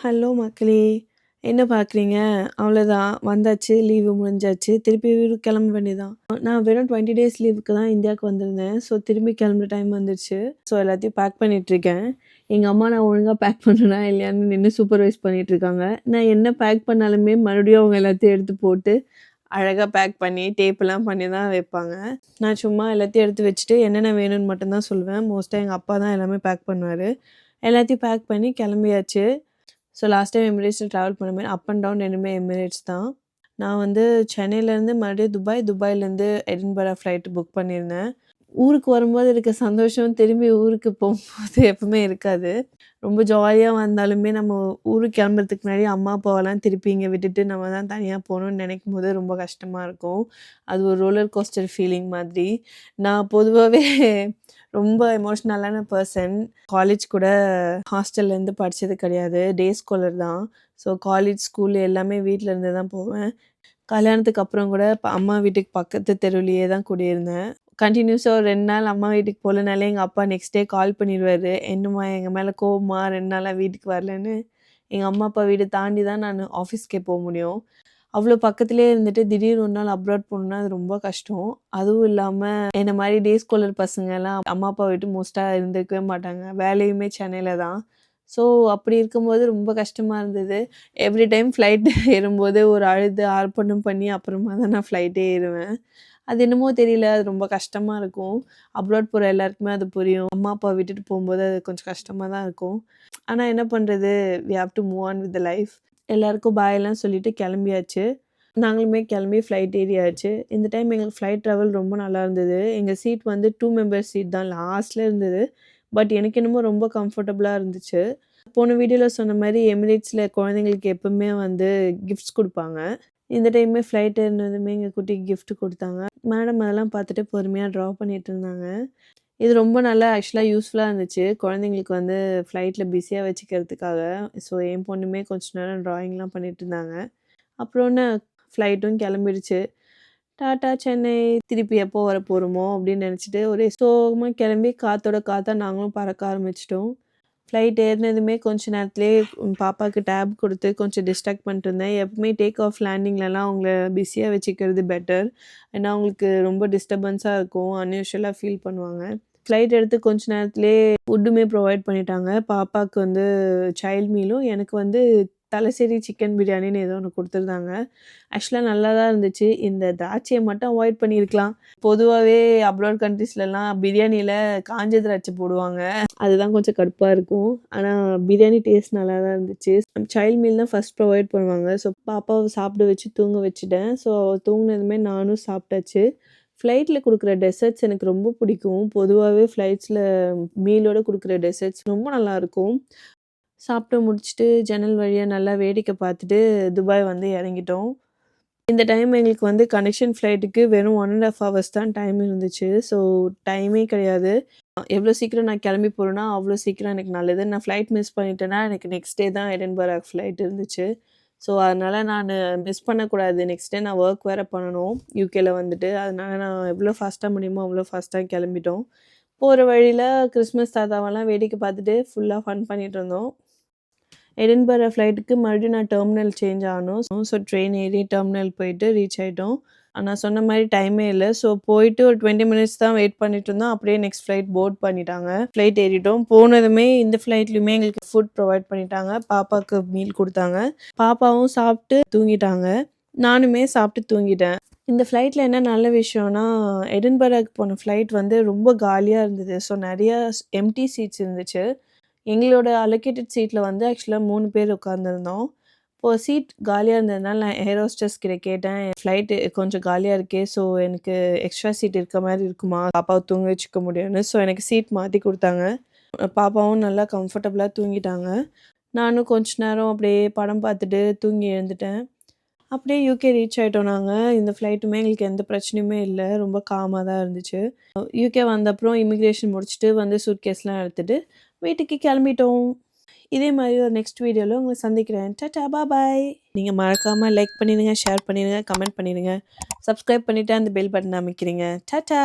Hello மக்களே! என்ன பார்க்குறீங்க? அவ்வளோதான் வந்தாச்சு, லீவு முடிஞ்சாச்சு. திருப்பி ஊருக்கு கிளம்ப வேண்டியதான். நான் வெறும் 20 டேஸ் லீவுக்கு தான் இந்தியாவுக்கு வந்திருந்தேன். ஸோ திரும்பி கிளம்புற டைம் வந்துருச்சு. ஸோ எல்லாத்தையும் பேக் பண்ணிட்டுருக்கேன். எங்க அம்மா நான் ஒழுங்கா பேக் பண்ணேனா இல்லையான்னு நின்னு சூப்பர்வைஸ் பண்ணிட்டுருக்காங்க. நான் என்ன பேக் பண்ணாலுமே மறுபடியும் அவங்க எல்லாத்தையும் எடுத்து போட்டு, அழகா பேக் பண்ணி, டேப்லாம் பண்ணி தான் வைப்பாங்க. நான் சும்மா எல்லாத்தையும் எடுத்து வச்சுட்டு, என்னென்ன வேணும்னு மட்டும் தான் சொல்லுவேன். மோஸ்ட்டா எங்க அப்பா தான் எல்லாமே பேக் பண்ணுவாரு. எல்லாத்தையும் பேக் பண்ணி கிளம்பியாச்சு. ஸோ லாஸ்ட் டைம் எமிரேட்ஸில் ட்ராவல் பண்ணும்போது அப் அண்ட் டவுன் 2மே எமிரேட்ஸ் தான். நான் வந்து சென்னையிலேருந்து மறுபடியும் துபாய், துபாய்லேருந்து எடின்பரா ஃப்ளைட் புக் பண்ணியிருந்தேன். ஊருக்கு வரும்போது இருக்க சந்தோஷம் திரும்பி ஊருக்கு போகும்போது எப்பவுமே இருக்காது. ரொம்ப ஜாலியா வந்தாலுமே நம்ம ஊருக்கு கிளம்புறதுக்கு முன்னாடி அம்மா, அப்பாவெல்லாம் திருப்பி இங்க விட்டுட்டு நம்ம தான் தனியா போணும்னு நினைக்கும்போது ரொம்ப கஷ்டமா இருக்கும். அது ஒரு ரோலர் கோஸ்டர் ஃபீலிங் மாதிரி. நான் பொதுவாவே ரொம்ப எமோஷ்னலான பெர்சன். காலேஜ் கூட ஹாஸ்டல்லேருந்து படிச்சது கிடையாது. டே ஸ்காலர் தான். ஸோ காலேஜ், ஸ்கூல் எல்லாமே வீட்ல இருந்து தான் போவேன். கல்யாணத்துக்கு அப்புறம் கூட அம்மா வீட்டுக்கு பக்கத்து தெருவுலயே தான் குடியிருந்தேன். கன்டினியூஸா ஒரு 2 நாள் அம்மா வீட்டுக்கு போகலனாலே எங்க அப்பா நெக்ஸ்ட் டே கால் பண்ணிருவாரு. "என்னம்மா எங்க மேல கோவமா 2 நாளா வீட்டுக்கு வரலன்னு?" எங்க அம்மா, அப்பா வீடு தாண்டி தான் நானு ஆஃபீஸ்க்கே போ முடியும். அவ்ளோ பக்கத்திலேயே இருந்துட்டு திடீர்னு ஒரு நாள் அப்ராட் போணும்னா அது ரொம்ப கஷ்டம். அதுவும் இல்லாம என்ன மாரி டே ஸ்காலர் பசங்கலாம் அம்மா, அப்பா விட்டு மோஸ்ட்டா இருந்திருக்கவே மாட்டாங்க. வேலையுமே சென்னையில தான். ஸோ அப்படி இருக்கும்போது ரொம்ப கஷ்டமா இருந்தது. எவ்ரி டைம் ஃப்ளைட் ஏறும்போது ஒரு அழுது ஆர்ப்பாட்டம் பண்ணி அப்புறமா தான் நான் ஃப்ளைட்டே ஏறுவேன். அது என்னமோ தெரியல. அது ரொம்ப கஷ்டமா இருக்கும். அப்ராட் போற எல்லாருக்குமே அது புரியும். அம்மா, அப்பா விட்டுட்டு போம்போது அது கொஞ்சம் கஷ்டமா தான் இருக்கும். ஆனா என்ன பண்றது? We have to move on with the life. எல்லாருக்கும் பாய்லாம் சொல்லிட்டு கிளம்பியாச்சு. நாங்களுமே கிளம்பி ஃப்ளைட் ஏறியாச்சு. இந்த டைம் எங்களுக்கு ஃப்ளைட் ட்ராவல் ரொம்ப நல்லா இருந்தது. எங்க சீட் வந்து 2 மெம்பர்ஸ் சீட் தான் லாஸ்ட்ல இருந்தது. பட் எனக்கு என்னமோ ரொம்ப கம்ஃபர்டபுளா இருந்துச்சு. போன வீடியோல சொன்ன மாரி எமிரேட்ஸ்ல குழந்தைங்களுக்கு எப்பவுமே வந்து கிஃப்ட்ஸ் குடுப்பாங்க. இந்த டைமே ஃப்ளைட் ஏறுனதுமே எங்க குட்டிக்கு கிஃப்ட் குடுத்தாங்க. மேடம் அதெல்லாம் பார்த்துட்டு பொறுமையா ட்ரா பண்ணிட்டு இருந்தாங்க. இது ரொம்ப நல்லா ஆக்சுவலா யூஸ்ஃபுல்லா இருந்துச்சு. குழந்தைங்களுக்கு வந்து ஃப்ளைட்ல பிஸியா வச்சுக்கிறதுக்காக. ஸோ என் பொண்ணுமே கொஞ்ச நேரம் ட்ராயிங்லாம் பண்ணிட்டு இருந்தாங்க. அப்புறம் என்ன ஃப்ளைட்டும் கிளம்பிடுச்சு. டாடா சென்னை திருப்பி எப்போ வரப்போறோமோ அப்படின்னு நினச்சிட்டு ஒரே சோகமா கிளம்பி காத்தோட காத்தா நாங்களும் பறக்க ஆரம்பிச்சிட்டோம். ஃப்ளைட் ஏறினதுமே கொஞ்ச நேரத்திலேயே பாப்பாவுக்கு டேப் கொடுத்து கொஞ்சம் டிஸ்ட்ராக்ட் பண்ணிட்டு இருந்தேன். எப்பவுமே டேக் ஆஃப் லேண்டிங்லலாம் அவங்கள பிஸியாக வச்சுக்கிறது பெட்டர். ஏன்னா அவங்களுக்கு ரொம்ப டிஸ்டர்பன்ஸாக இருக்கும். அன்யூஷுவலாக ஃபீல் பண்ணுவாங்க. ஃப்ளைட் எடுத்து கொஞ்ச நேரத்திலேயே ஃபுட்டுமே ப்ரொவைட் பண்ணிட்டாங்க. பாப்பாவுக்கு வந்து சைல்ட் மீலும் எனக்கு வந்து தலசேரி சிக்கன் பிரியாணின்னு ஏதோ ஒன்று குடுத்துருந்தாங்க. ஆக்சுவலா நல்லா தான் இருந்துச்சு. இந்த திராட்சைய மட்டும் அவாய்ட் பண்ணியிருக்கலாம். பொதுவாவே அப்ராட் கண்ட்ரீஸ்லலாம் பிரியாணில காஞ்ச திராட்சை போடுவாங்க. அதுதான் கொஞ்சம் கடுப்பா இருக்கும். ஆனா பிரியாணி டேஸ்ட் நல்லா தான் இருந்துச்சு. சைல்ட் மீல் தான் ஃபர்ஸ்ட் ப்ரொவைட் பண்ணுவாங்க. ஸோ பாப்பாவ சாப்பிட வச்சு தூங்க வச்சுட்டேன். ஸோ அவ தூங்குனதுமே நானும் சாப்பிட்டாச்சு. ஃப்ளைட்ல குடுக்குற டெசர்ட்ஸ் எனக்கு ரொம்ப பிடிக்கும். பொதுவாவே ஃப்ளைட்ஸ்ல மீலோட குடுக்குற டெசர்ட்ஸ் ரொம்ப நல்லாயிருக்கும். சாப்பிட்டு முடிச்சுட்டு ஜன்னல் வழியா நல்லா வேடிக்கை பார்த்துட்டு துபாய் வந்து இறங்கிட்டோம். இந்த டைம் எங்களுக்கு வந்து கனெக்ஷன் ஃப்ளைட்டுக்கு வெறும் 1 1/2 ஹவர்ஸ் தான் டைம் இருந்துச்சு. ஸோ டைமே கிடையாது. எவ்வளோ சீக்கிரம் நான் கிளம்பி போறேனோ, அவ்வளோ சீக்கிரம் எனக்கு நல்லது. நான் ஃப்ளைட் மிஸ் பண்ணிட்டேன்னா, எனக்கு நெக்ஸ்ட் டே தான் எடின்பரா ஃப்ளைட் இருந்துச்சு. ஸோ அதனால நானு மிஸ் பண்ணக்கூடாது. நெக்ஸ்ட் டே நான் ஒர்க் வேற பண்ணணும். யூகேல வந்துட்டு. அதனால நான் எவ்வளோ ஃபாஸ்ட்டா முடியுமோ, அவ்வளோ ஃபாஸ்ட்டா கிளம்பிட்டோம். போற வழியில கிறிஸ்மஸ் தாத்தாவெல்லாம் வேடிக்கை பார்த்துட்டு ஃபுல்லா ஃபன் பண்ணிட்டு இருந்தோம். எடின்பரா ஃப்ளைட்டுக்கு மறுபடியும் நான் டெர்மினல் சேஞ்ச் ஆகணும். ஸோ ட்ரெயின் ஏறி டெர்மினல் போயிட்டு ரீச் ஆயிட்டோம். நான் சொன்ன மாரி டைமே இல்ல. ஸோ போயிட்டு ஒரு 20 மினிட்ஸ் தான் வெயிட் பண்ணிட்டு இருந்தோம். அப்படியே நெக்ஸ்ட் ஃப்ளைட் போர்ட் பண்ணிட்டாங்க. ஃப்ளைட் ஏறிட்டோம். போனதுமே இந்த ஃப்ளைட்லயுமே எங்களுக்கு ஃபுட் ப்ரொவைட் பண்ணிட்டாங்க. பாப்பாக்கு மீல் குடுத்தாங்க. பாப்பாவும் சாப்பிட்டு தூங்கிட்டாங்க. நானுமே சாப்பிட்டு தூங்கிட்டேன். இந்த ஃப்ளைட்ல என்ன நல்ல விஷயம்னா, எடின்பராக்கு போன ஃப்ளைட் வந்து ரொம்ப காலியா இருந்தது. ஸோ நெறைய எம்ப்டி சீட்ஸ் இருந்துச்சு. எங்களோட அலோகேட்டட் சீட்ல வந்து ஆக்சுவலா 3 பேர் உட்காந்துருந்தோம். இப்போ சீட் காலியா இருந்ததுனால நான் ஏர் ஹோஸ்டஸ் கிட்ட கேட்டேன். "ஃப்ளைட்டு கொஞ்சம் காலியா இருக்கே. ஸோ எனக்கு எக்ஸ்ட்ரா சீட் இருக்க மாரி இருக்குமா? பாப்பாவ தூங்க வச்சுக்க முடியும்னு." ஸோ எனக்கு சீட் மாத்தி குடுத்தாங்க. பாப்பாவும் நல்லா கம்ஃபர்டபுளா தூங்கிட்டாங்க. நானும் கொஞ்ச நேரம் அப்படியே படம் பார்த்துட்டு தூங்கி எழுந்துட்டேன். அப்படியே யூகே ரீச் ஆயிட்டோம் நாங்க. இந்த ஃப்ளைட்டுமே எங்களுக்கு எந்த பிரச்சனையுமே இல்ல. ரொம்ப காமா தான் இருந்துச்சு. யூகே வந்தப்புறம் இமிகிரேஷன் முடிச்சுட்டு வந்து சூட்கேஸ்லாம் எடுத்துட்டு வீட்டுக்கு கிளம்பிட்டோம். இதே மாரி ஒரு நெக்ஸ்ட் வீடியோல உங்கள சந்திக்கிறேன். டாடா பாய். நீங்க மறக்காம லைக் பண்ணிடுங்க, ஷேர் பண்ணிடுங்க, கமெண்ட் பண்ணிடுங்க. சப்ஸ்கிரைப் பண்ணிட்டு அந்த பெல் பட்டன் அமைக்கிறீங்க. டாடா.